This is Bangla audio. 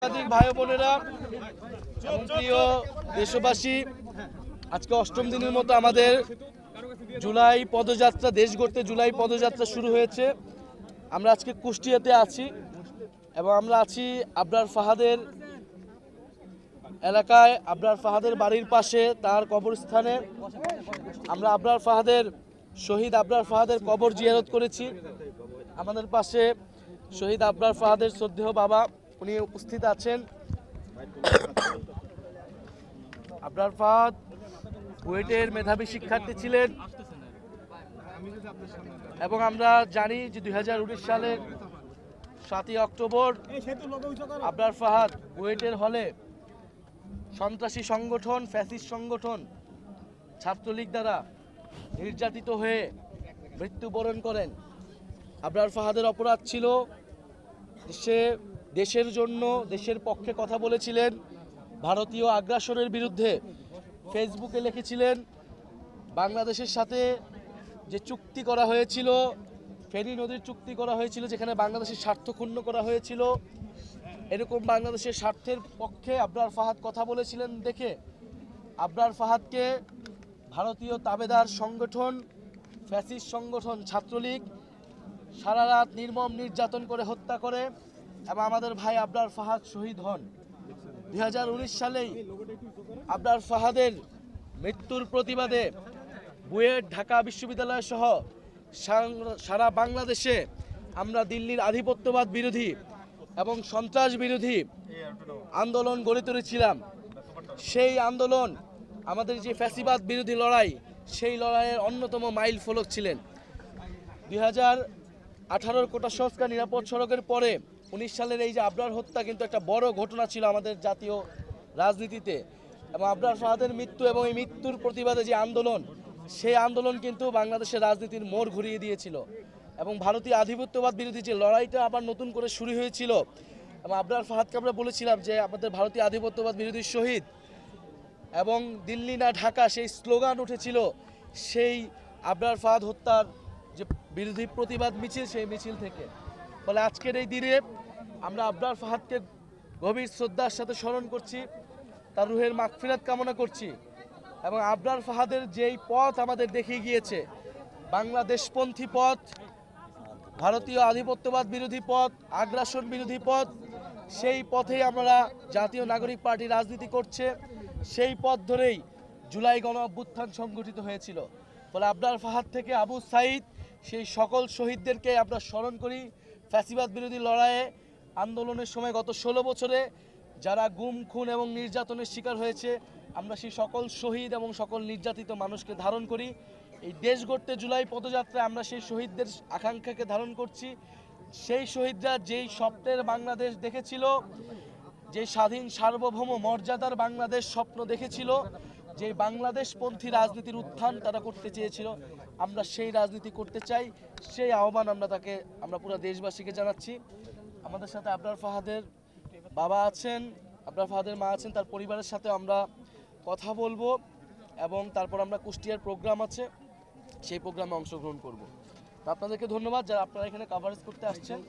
সাংবাদিক ভাই বোনেরা এবং প্রিয় দেশবাসী, আজকে অষ্টম দিনের মতো আমাদের জুলাই পদযাত্রা, দেশ গড়তে জুলাই পদযাত্রা শুরু হয়েছে। আমরা আজকে কুষ্টিয়াতে আছি এবং আমরা আছি আবরার ফাহাদের এলাকায়, আবরার ফাহাদের বাড়ির পাশে তার কবরস্থানে। আমরা আবরার ফাহাদের শহীদ আবরার ফাহাদের কবর জিয়ারত করেছি। আমাদের পাশে শহীদ আবরার ফাহাদের শ্রদ্ধেয় বাবা, উনি উপস্থিত আছেন। আবরার ফাহাদ বুয়েটের মেধাবী শিক্ষার্থী ছিলেন এবং আমরা জানি যে 2019 সালের 7ই অক্টোবর আবরার ফাহাদ বুয়েটের হলে সন্ত্রাসী সংগঠন, ফ্যাসিস্ট সংগঠন ছাত্রলীগ দ্বারা নির্যাতিত হয়ে মৃত্যুবরণ করেন। আবরার ফাহাদের অপরাধ ছিল সে দেশের জন্য, দেশের পক্ষে কথা বলেছিলেন। ভারতীয় আগ্রাসনের বিরুদ্ধে ফেসবুকে লিখেছিলেন, বাংলাদেশের সাথে যে চুক্তি করা হয়েছিল, ফেনী নদীর চুক্তি করা হয়েছিল, যেখানে বাংলাদেশের স্বার্থ ক্ষুণ্ণ করা হয়েছিল, এরকম বাংলাদেশের স্বার্থের পক্ষে আবরার ফাহাদ কথা বলেছিলেন দেখে আবরার ফাহাদকে ভারতীয় তাবেদার সংগঠন, ফ্যাসিস্ট সংগঠন ছাত্রলীগ সারা রাত নির্মম নির্যাতন করে হত্যা করে এবং আমাদের ভাই আবরার ফাহাদ শহীদ হন। 2019 সালেই আবরার ফাহাদের মৃত্যুর প্রতিবাদে বুয়েট, ঢাকা বিশ্ববিদ্যালয় সহ সারা বাংলাদেশে আমরা দিল্লির আধিপত্যবাদ বিরোধী এবং সন্ত্রাস বিরোধী আন্দোলন গড়ে তুলেছিলাম। সেই আন্দোলন, আমাদের যে ফ্যাসিবাদ বিরোধী লড়াই, সেই লড়াইয়ের অন্যতম মাইল ফলক ছিলেন। 2018 কোটা সংস্কার নিরাপদ সড়কের পরে 19 সালের এই যে আবরার হত্যা কিন্তু একটা বড় ঘটনা ছিল আমাদের জাতীয় রাজনীতিতে। এবং আবরার ফাহাদের মৃত্যু এবং এই মৃত্যুর প্রতিবাদে যে আন্দোলন, সেই আন্দোলন কিন্তু বাংলাদেশের রাজনীতির মোড় ঘুরিয়ে দিয়েছিল এবং ভারতীয় আধিপত্যবাদ বিরোধী যে লড়াইটা আবার নতুন করে শুরু হয়েছিল। এবং আবরার ফাহাদকে আমরা বলেছিলাম যে আমাদের ভারতীয় আধিপত্যবাদ বিরোধী শহীদ এবং দিল্লি না ঢাকা, সেই স্লোগান উঠেছিল সেই আবরার ফাহাদ হত্যার যে বিরোধী প্রতিবাদ মিছিল, সেই মিছিল থেকে। ফলে আজকের এই দিনে আমরা আবরার ফাহাদকে গভীর শ্রদ্ধার সাথে স্মরণ করছি, তার রুহের মাগফিরাত কামনা করছি। এবং আবরার ফাহাদের যেই পথ আমাদের দেখিয়ে গিয়েছে, বাংলাদেশপন্থী পথ, ভারতীয় আধিপত্যবাদ বিরোধী পথ, আগ্রাসন বিরোধী পথ, সেই পথেই আমরা জাতীয় নাগরিক পার্টি রাজনীতি করছে। সেই পথ ধরেই জুলাই গণ অভ্যুত্থান সংগঠিত হয়েছিল। ফলে আবরার ফাহাদ থেকে আবু সাঈদ, সেই সকল শহীদদেরকে আমরা স্মরণ করি। ফ্যাসিবাদ বিরোধী লড়াইয়ে আন্দোলনের সময় গত 16 বছরে যারা গুম, খুন এবং নির্যাতনের শিকার হয়েছে, আমরা সেই সকল শহীদ এবং সকল নির্যাতিত মানুষকে ধারণ করি। এই দেশ গড়তে জুলাই পদযাত্রায় আমরা সেই শহীদদের আকাঙ্ক্ষাকে ধারণ করছি। সেই শহীদরা যেই স্বপ্নের বাংলাদেশ দেখেছিল, যে স্বাধীন সার্বভৌম মর্যাদার বাংলাদেশ স্বপ্ন দেখেছিল, যে বাংলাদেশপন্থী রাজনীতির উত্থান তারা করতে চেয়েছিল, আমরা সেই রাজনীতি করতে চাই। সেই আহ্বান আমরা পুরো দেশবাসীকে জানাচ্ছি। আমাদের সাথে আবরার ফাহাদের বাবা আছেন, আবরার ফাহাদের মা আছেন, তার পরিবারের সাথে আমরা কথা বলবো এবং তারপর আমরা কুষ্টিয়ার প্রোগ্রাম আছে, সেই প্রোগ্রামে অংশগ্রহণ করব। তো আপনাদেরকে ধন্যবাদ যারা আপনারা এখানে কভারেজ করতে আসছেন।